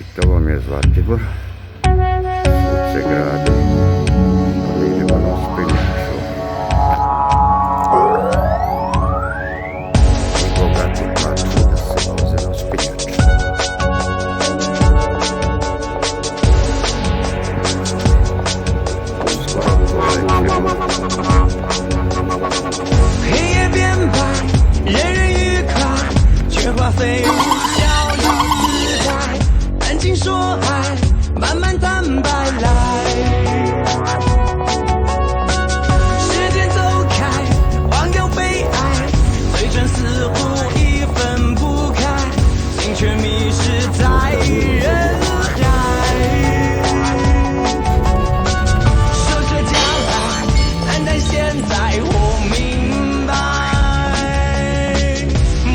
Abitavo mi Svatibor, Suzze gradi, avevano spegnato. I bogati faccio da se cose lo spegnato.黑夜变白，人人愉快，却花飞舞逍遥自在，谈情说爱，慢慢坦白来。时间走开，忘掉悲哀，嘴唇似乎已分不开，心却迷失在人海。说说将来，谈谈现在，我明白，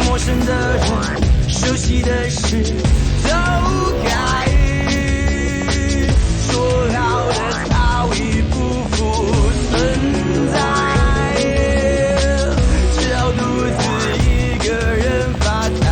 陌生的人，熟悉的事都该说好的早已不复存在，只好独自一个人发呆。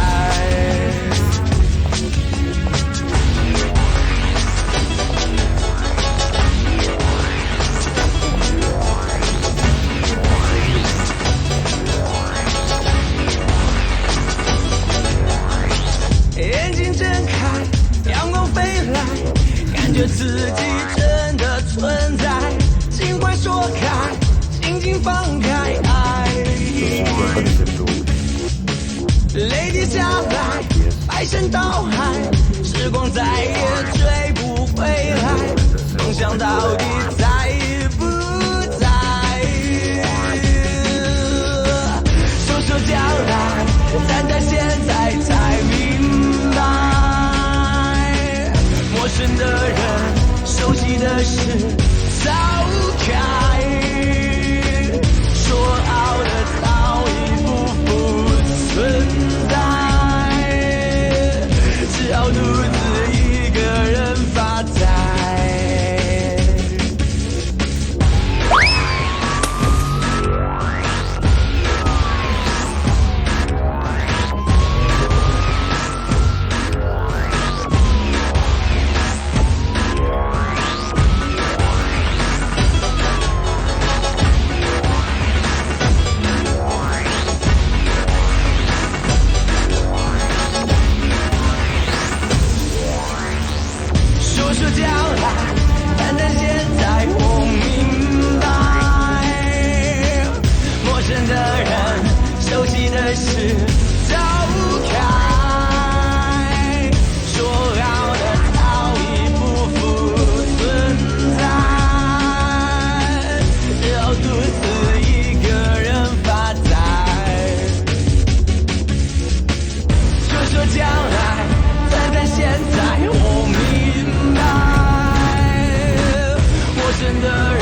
眼睛睁开，阳光飞来，感觉自己真的存在。尽管说开，轻轻放开爱，泪滴下来，排山倒海，时光再也追不回来，梦想到底在不在？说说将来，谈谈现在才明白，陌生的人，熟悉的事早该说好的早已不复存在，只好独自一个人发呆。说说将来，谈谈现在，我明白，陌生的人，熟悉的事早该说好的早已不复存在，只好独自一个人发呆。说说将来，谈谈现在，我明白，陌生的人。